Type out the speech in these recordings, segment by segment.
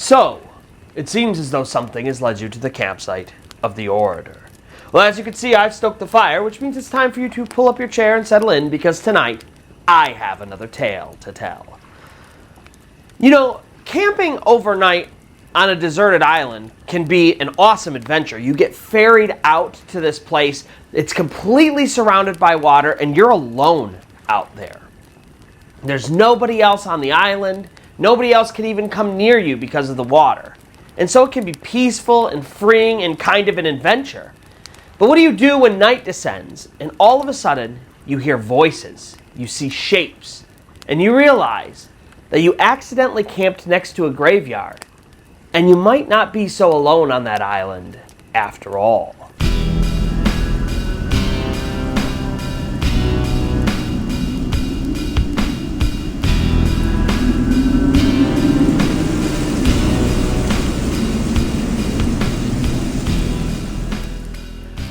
So, it seems as though something has led you to the campsite of the Orator. Well, as you can see, I've stoked the fire, which means it's time for you to pull up your chair and settle in, because tonight, I have another tale to tell. You know, camping overnight on a deserted island can be an awesome adventure. You get ferried out to this place. It's completely surrounded by water, and you're alone out there. There's nobody else on the island. Nobody else can even come near you because of the water. And so it can be peaceful and freeing and kind of an adventure. But what do you do when night descends and all of a sudden you hear voices, you see shapes, and you realize that you accidentally camped next to a graveyard, and you might not be so alone on that island after all.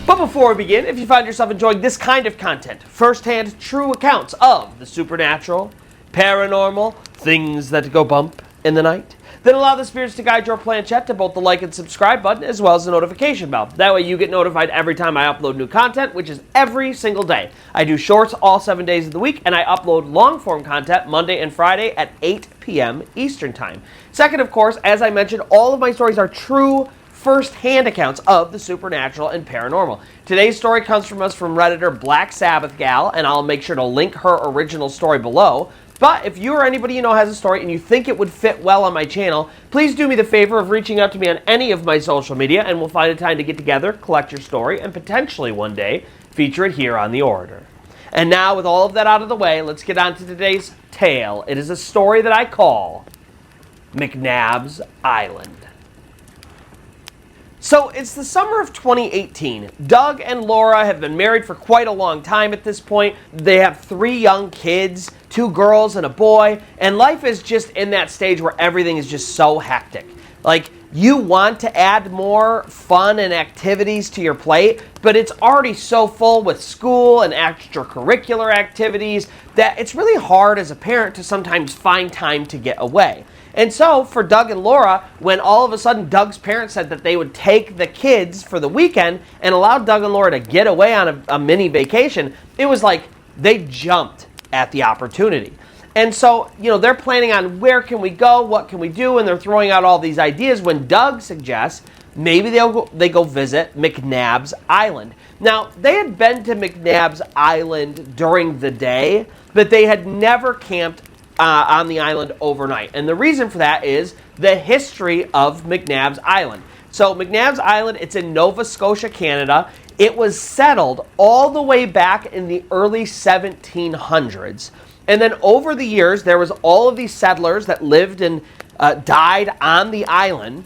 But before we begin, if you find yourself enjoying this kind of content, first-hand true accounts of the supernatural, paranormal, things that go bump in the night, then allow the spirits to guide your planchette to both the like and subscribe button as well as the notification bell. That way you get notified every time I upload new content, which is every single day. I do shorts all 7 days of the week, and I upload long-form content Monday and Friday at 8 p.m. Eastern Time. Second, of course, as I mentioned, all of my stories are true first-hand accounts of the supernatural and paranormal. Today's story comes from Redditor Black Sabbath Gal, and I'll make sure to link her original story below. But if you or anybody you know has a story and you think it would fit well on my channel, please do me the favor of reaching out to me on any of my social media, and we'll find a time to get together, collect your story, and potentially one day feature it here on The Orator. And now, with all of that out of the way, let's get on to today's tale. It is a story that I call McNabs Island. So, it's the summer of 2018. Doug and Laura have been married for quite a long time at this point. They have 3 young kids, 2 girls and a boy, and life is just in that stage where everything is just so hectic. Like, you want to add more fun and activities to your plate, but it's already so full with school and extracurricular activities that it's really hard as a parent to sometimes find time to get away. And so, for Doug and Laura, when all of a sudden Doug's parents said that they would take the kids for the weekend and allow Doug and Laura to get away on a mini vacation, it was like they jumped at the opportunity. And so, you know, they're planning on where can we go, what can we do, and they're throwing out all these ideas when Doug suggests maybe they go visit McNabs Island. Now, they had been to McNabs Island during the day, but they had never camped on the island overnight. And the reason for that is the history of McNabs Island. So McNabs Island, it's in Nova Scotia, Canada. It was settled all the way back in the early 1700s. And then over the years, there was all of these settlers that lived and died on the island.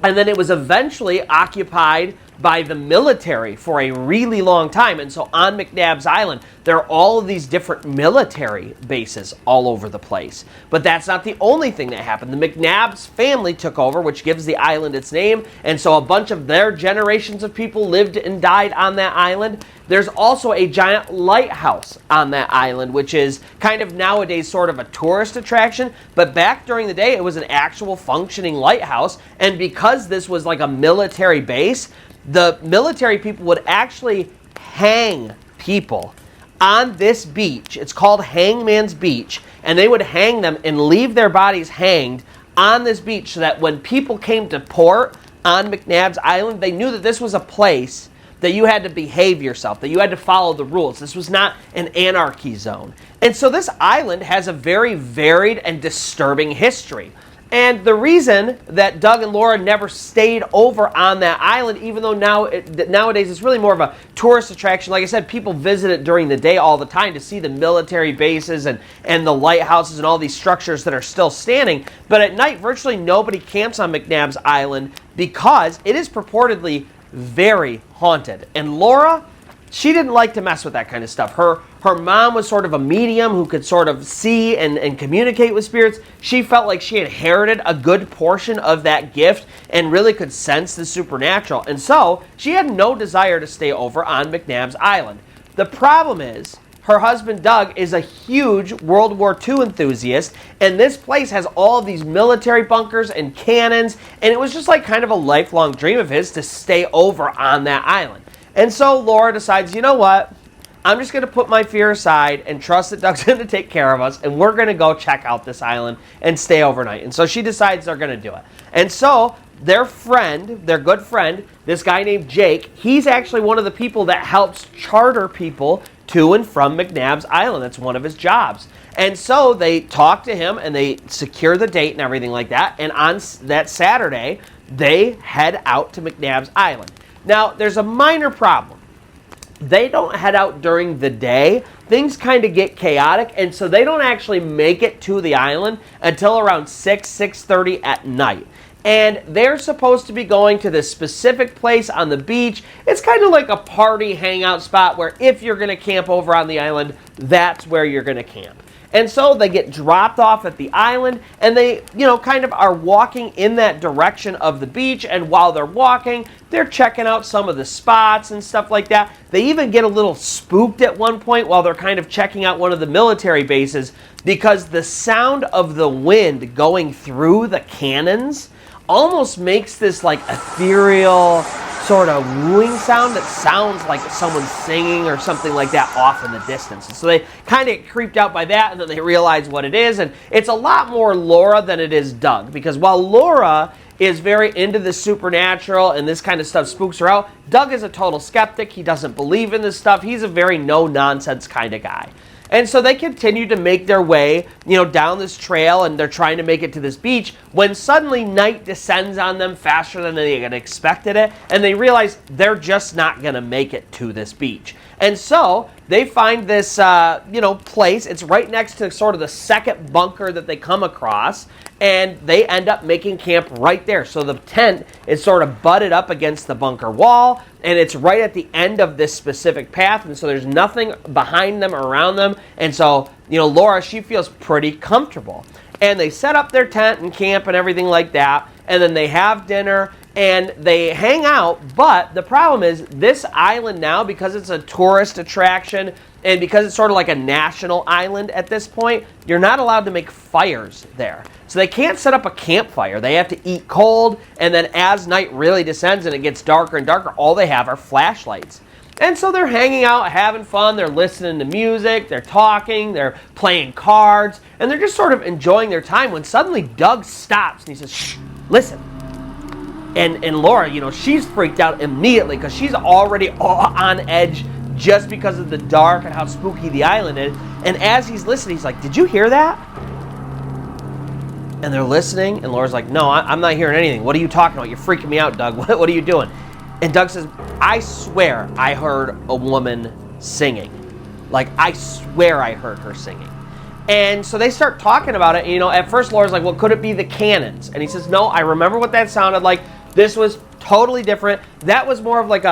And then it was eventually occupied by the military for a really long time. And so on McNabs Island, there are all of these different military bases all over the place. But that's not the only thing that happened. The McNabs family took over, which gives the island its name. And so a bunch of their generations of people lived and died on that island. There's also a giant lighthouse on that island, which is kind of nowadays sort of a tourist attraction. But back during the day, it was an actual functioning lighthouse. And because this was like a military base, the military people would actually hang people on this beach. It's called Hangman's Beach. And they would hang them and leave their bodies hanged on this beach so that when people came to port on McNabs Island, they knew that this was a place that you had to behave yourself, that you had to follow the rules. This was not an anarchy zone. And so this island has a very varied and disturbing history. And the reason that Doug and Laura never stayed over on that island, even though nowadays it's really more of a tourist attraction. Like I said, people visit it during the day all the time to see the military bases and the lighthouses and all these structures that are still standing. But at night, virtually nobody camps on McNabs Island because it is purportedly very haunted. And Laura, she didn't like to mess with that kind of stuff. Her mom was sort of a medium who could sort of see and communicate with spirits. She felt like she inherited a good portion of that gift and really could sense the supernatural. And so she had no desire to stay over on McNabs Island. The problem is her husband Doug is a huge World War II enthusiast, and this place has all of these military bunkers and cannons, and it was just like kind of a lifelong dream of his to stay over on that island. And so Laura decides, you know what? I'm just going to put my fear aside and trust that Doug's going to take care of us, and we're going to go check out this island and stay overnight. And so she decides they're going to do it. And so their friend, their good friend, this guy named Jake, he's actually one of the people that helps charter people to and from McNabs Island. That's one of his jobs. And so they talk to him and they secure the date and everything like that. And on that Saturday, they head out to McNabs Island. Now, there's a minor problem. They don't head out during the day. Things kind of get chaotic, and so they don't actually make it to the island until around 6:30 at night. And they're supposed to be going to this specific place on the beach. It's kind of like a party hangout spot where if you're going to camp over on the island, that's where you're going to camp. And so they get dropped off at the island, and they, kind of are walking in that direction of the beach. And while they're walking, they're checking out some of the spots and stuff like that. They even get a little spooked at one point while they're kind of checking out one of the military bases, because the sound of the wind going through the cannons almost makes this like ethereal sort of wooing sound that sounds like someone singing or something like that off in the distance. And so they kind of get creeped out by that, and then they realize what it is. And it's a lot more Laura than it is Doug, because while Laura is very into the supernatural and this kind of stuff spooks her out, Doug is a total skeptic. He doesn't believe in this stuff. He's a very no-nonsense kind of guy. And so they continue to make their way, down this trail, and they're trying to make it to this beach when suddenly night descends on them faster than they had expected it, and they realize they're just not going to make it to this beach. And so they find this, place. It's right next to sort of the second bunker that they come across, and they end up making camp right there. So the tent is sort of butted up against the bunker wall, and it's right at the end of this specific path, and so there's nothing behind them or around them. And so, Laura, she feels pretty comfortable. And they set up their tent and camp and everything like that, and then they have dinner, and they hang out. But the problem is, this island now, because it's a tourist attraction, and because it's sort of like a national island at this point, you're not allowed to make fires there. So they can't set up a campfire. They have to eat cold, and then as night really descends and it gets darker and darker, all they have are flashlights. And so they're hanging out, having fun, they're listening to music, they're talking, they're playing cards, and they're just sort of enjoying their time when suddenly Doug stops and he says, "Shh, listen." And Laura, she's freaked out immediately because she's already on edge just because of the dark and how spooky the island is. And as he's listening, he's like, "Did you hear that?" And they're listening, and Laura's like, "No, I'm not hearing anything. What are you talking about? You're freaking me out, Doug. What are you doing?" And Doug says, "I swear I heard a woman singing. Like, I swear I heard her singing." And so they start talking about it. And, at first Laura's like, "Well, could it be the cannons?" And he says, "No, I remember what that sounded like. This was totally different. That was more of like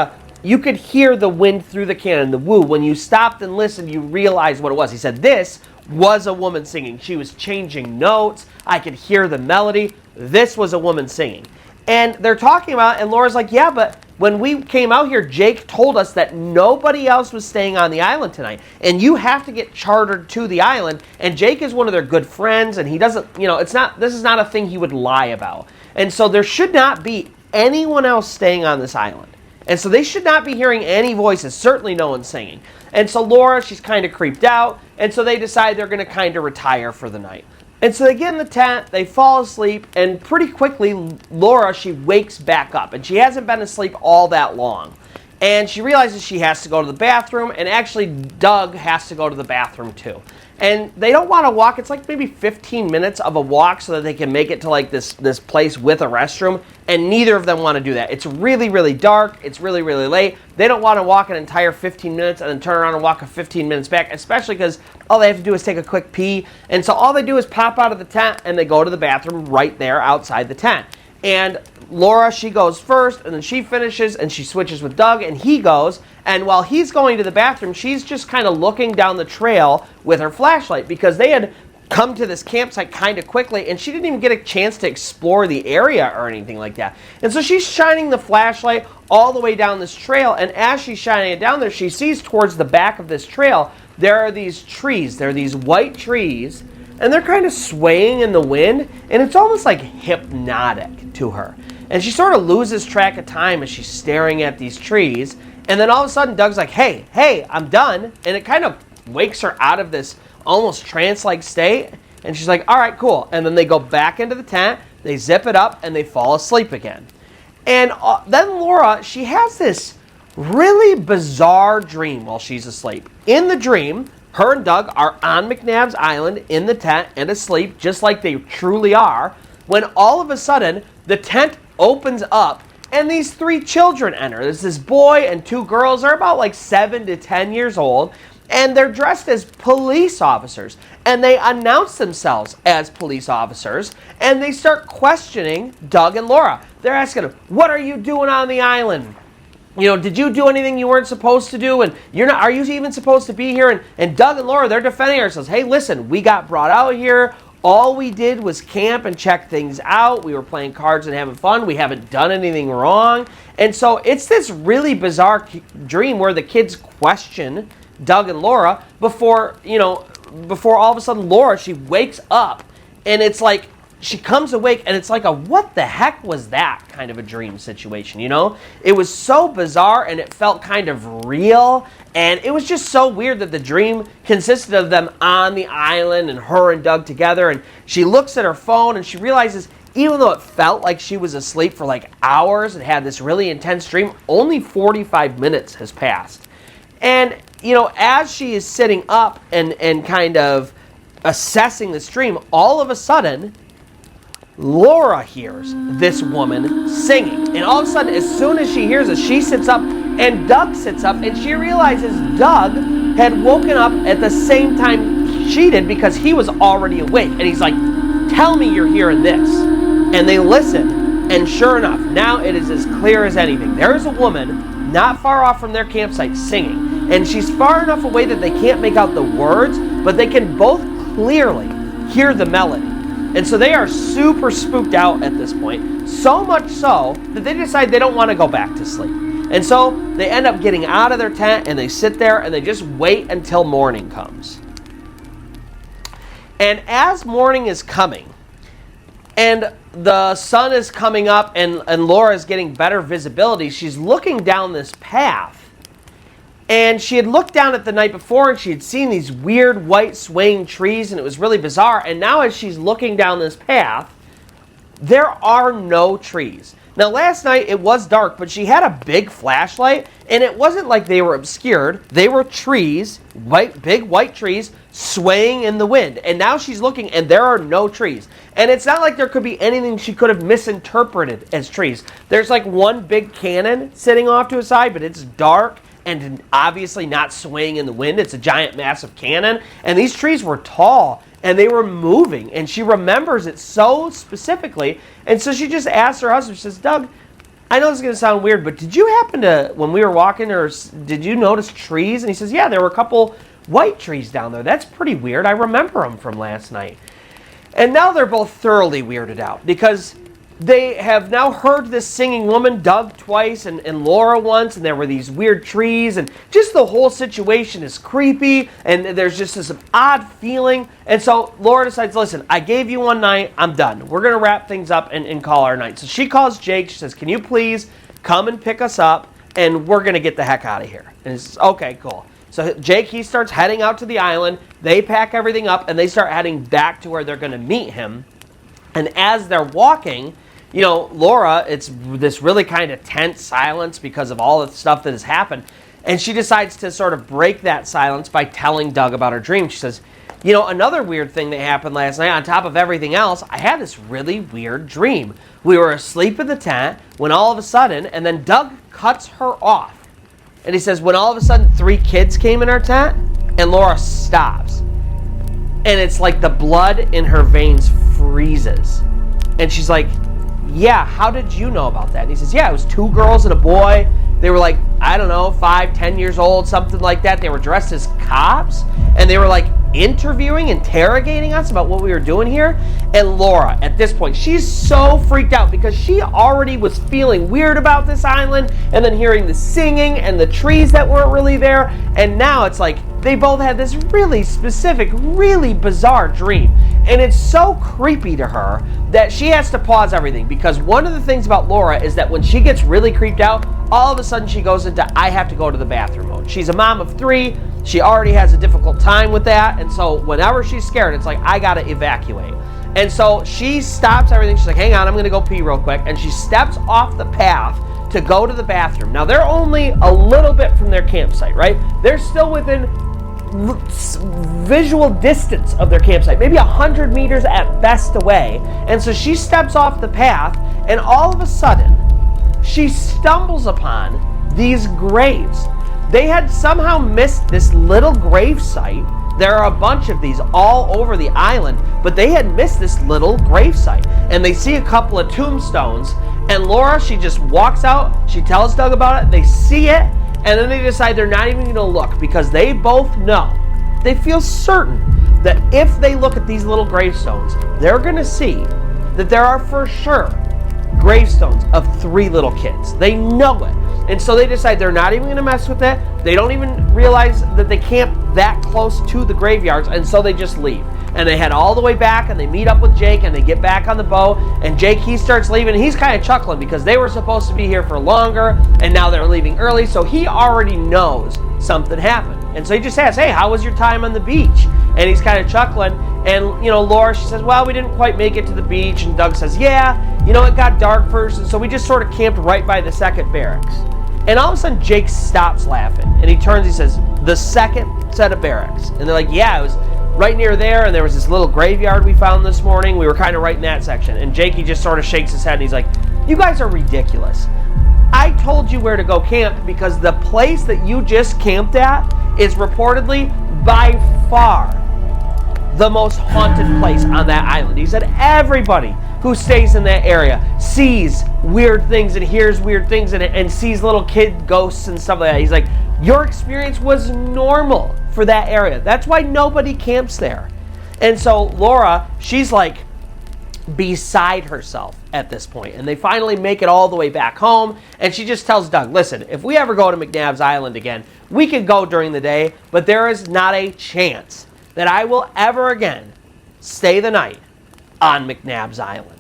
you could hear the wind through the cannon, the woo. When you stopped and listened, you realized what it was." He said, "This was a woman singing. She was changing notes. I could hear the melody. This was a woman singing." And they're talking about it, and Laura's like, "Yeah, but when we came out here, Jake told us that nobody else was staying on the island tonight, and you have to get chartered to the island, and Jake is one of their good friends, and he doesn't, this is not a thing he would lie about. And so there should not be anyone else staying on this island. And so they should not be hearing any voices, certainly no one singing." And so Laura, she's kind of creeped out, and so they decide they're going to kind of retire for the night. And so they get in the tent, they fall asleep, and pretty quickly, Laura, she wakes back up. And she hasn't been asleep all that long. And she realizes she has to go to the bathroom, and actually Doug has to go to the bathroom too. And they don't want to walk. It's like maybe 15 minutes of a walk so that they can make it to like this place with a restroom, and neither of them want to do that. It's really, really dark. It's really, really late. They don't want to walk an entire 15 minutes and then turn around and walk a 15 minutes back, especially because all they have to do is take a quick pee. And so all they do is pop out of the tent, and they go to the bathroom right there outside the tent. And Laura, she goes first, and then she finishes, and she switches with Doug, and he goes. And while he's going to the bathroom, she's just kind of looking down the trail with her flashlight, because they had come to this campsite kind of quickly, and she didn't even get a chance to explore the area or anything like that. And so she's shining the flashlight all the way down this trail, and as she's shining it down there, she sees towards the back of this trail, there are these trees. There are these white trees, and they're kind of swaying in the wind, and it's almost like hypnotic to her. And she sort of loses track of time as she's staring at these trees. And then all of a sudden, Doug's like, hey, I'm done. And it kind of wakes her out of this almost trance-like state. And she's like, all right, cool. And then they go back into the tent, they zip it up, and they fall asleep again. And then Laura, she has this really bizarre dream while she's asleep. In the dream, her and Doug are on McNabs Island in the tent and asleep, just like they truly are, when all of a sudden, the tent opens up and these 3 children enter. There's this boy and 2 girls. They're about like 7 to 10 years old, and they're dressed as police officers. And they announce themselves as police officers, and they start questioning Doug and Laura. They're asking them, what are you doing on the island? You know, did you do anything you weren't supposed to do? And are you even supposed to be here? And Doug and Laura, they're defending ourselves. Hey, listen, we got brought out here. All we did was camp and check things out. We were playing cards and having fun. We haven't done anything wrong. And so it's this really bizarre dream where the kids question Doug and Laura before all of a sudden Laura, she wakes up and it's like she comes awake and it's like a what the heck was that kind of a dream situation, you know? It was so bizarre and it felt kind of real, and it was just so weird that the dream consisted of them on the island and her and Doug together, and she looks at her phone and she realizes even though it felt like she was asleep for like hours and had this really intense dream, only 45 minutes has passed. And, you know, as she is sitting up and kind of assessing this dream, all of a sudden, Laura hears this woman singing. And all of a sudden, as soon as she hears it, she sits up and Doug sits up, and she realizes Doug had woken up at the same time she did because he was already awake. And he's like, tell me you're hearing this. And they listen, and sure enough, now it is as clear as anything. There is a woman not far off from their campsite singing, and she's far enough away that they can't make out the words, but they can both clearly hear the melody. And so they are super spooked out at this point, so much so that they decide they don't want to go back to sleep. And so they end up getting out of their tent and they sit there and they just wait until morning comes. And as morning is coming and the sun is coming up and Laura is getting better visibility, she's looking down this path. And she had looked down it the night before and she had seen these weird white swaying trees and it was really bizarre. And now as she's looking down this path, there are no trees. Now last night it was dark, but she had a big flashlight and it wasn't like they were obscured. They were trees, big white trees swaying in the wind. And now she's looking and there are no trees. And it's not like there could be anything she could have misinterpreted as trees. There's like one big cannon sitting off to a side, but it's dark and obviously not swaying in the wind. It's a giant, massive cannon. And these trees were tall, and they were moving. And she remembers it so specifically. And so she just asked her husband, she says, Doug, I know this is going to sound weird, but did you happen to, when we were walking, or did you notice trees? And he says, yeah, there were a couple white trees down there. That's pretty weird. I remember them from last night. And now they're both thoroughly weirded out because they have now heard this singing woman, Doug twice and Laura once, and there were these weird trees, and just the whole situation is creepy, and there's just this odd feeling. And so Laura decides, listen, I gave you one night, I'm done. We're going to wrap things up and call our night. So she calls Jake, she says, can you please come and pick us up, and we're going to get the heck out of here. And he says, okay, cool. So Jake, he starts heading out to the island, they pack everything up, and they start heading back to where they're going to meet him. And as they're walking, you know, Laura, it's this really kind of tense silence because of all the stuff that has happened. And she decides to sort of break that silence by telling Doug about her dream. She says, you know, another weird thing that happened last night, on top of everything else, I had this really weird dream. We were asleep in the tent when all of a sudden, and then Doug cuts her off. And he says, when all of a sudden 3 kids came in our tent, and Laura stops. And it's like the blood in her veins freezes. And she's like, yeah, how did you know about that? And he says, yeah, it was 2 girls and a boy. They were like, I don't know, 5, 10 years old, something like that. They were dressed as cops, and they were like interrogating us about what we were doing here. And Laura, at this point, she's so freaked out because she already was feeling weird about this island, and then hearing the singing and the trees that weren't really there. And now it's like, they both had this really specific, really bizarre dream. And it's so creepy to her that she has to pause everything, because one of the things about Laura is that when she gets really creeped out, all of a sudden she goes into I have to go to the bathroom mode. She's a mom of 3. She already has a difficult time with that. And so whenever she's scared, it's like, I got to evacuate. And so she stops everything. She's like, hang on, I'm going to go pee real quick. And she steps off the path to go to the bathroom. Now, they're only a little bit from their campsite, right? They're still within visual distance of their campsite, maybe 100 meters at best away. And so she steps off the path, and all of a sudden, she stumbles upon these graves. They had somehow missed this little grave site. There are a bunch of these all over the island, but they had missed this little grave site. And they see a couple of tombstones, and Laura, she just walks out, she tells Doug about it, they see it, and then they decide they're not even going to look, because they both know, they feel certain that if they look at these little gravestones, they're going to see that there are for sure gravestones of 3 little kids. They know it. And so they decide they're not even going to mess with it. They don't even realize that they camp that close to the graveyards, and so they just leave. And they head all the way back, and they meet up with Jake, and they get back on the boat, and Jake, he starts leaving, and he's kind of chuckling because they were supposed to be here for longer, and now they're leaving early, so he already knows something happened. And so he just asks, hey, how was your time on the beach? And he's kind of chuckling, and, Laura, she says, well, we didn't quite make it to the beach, and Doug says, yeah, it got dark first, and so we just sort of camped right by the second barracks. And all of a sudden, Jake stops laughing, and he turns, he says, the second set of barracks. And they're like, yeah, it was right near there, and there was this little graveyard we found this morning. We were kind of right in that section. And Jake, he just sort of shakes his head, and he's like, you guys are ridiculous. I told you where to go camp because the place that you just camped at is reportedly by far the most haunted place on that island. He said everybody who stays in that area sees weird things and hears weird things and sees little kid ghosts and stuff like that. He's like, your experience was normal for that area. That's why nobody camps there. And so Laura, she's like beside herself at this point. And they finally make it all the way back home. And she just tells Doug, listen, if we ever go to McNabs Island again, we could go during the day, but there is not a chance that I will ever again stay the night on McNabs Island.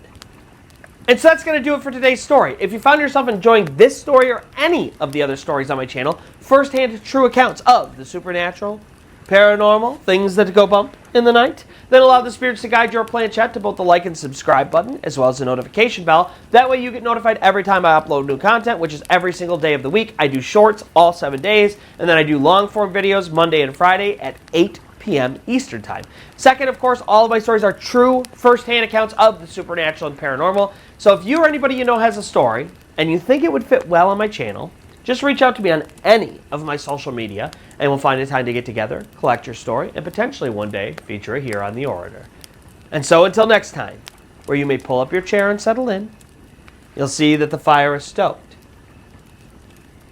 And so that's going to do it for today's story. If you found yourself enjoying this story or any of the other stories on my channel, first-hand true accounts of the supernatural, paranormal, things that go bump in the night, then allow the spirits to guide your planchette to both the like and subscribe button, as well as the notification bell. That way you get notified every time I upload new content, which is every single day of the week. I do shorts all 7 days, and then I do long-form videos Monday and Friday at 8 p.m. Eastern Time. Second, of course, all of my stories are true first-hand accounts of the supernatural and paranormal. So if you or anybody you know has a story and you think it would fit well on my channel, just reach out to me on any of my social media and we'll find a time to get together, collect your story, and potentially one day feature it here on The Orator. And so until next time, where you may pull up your chair and settle in, you'll see that the fire is stoked,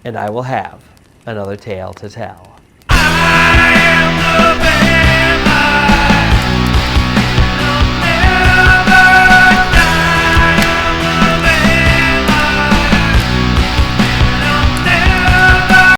and I will have another tale to tell.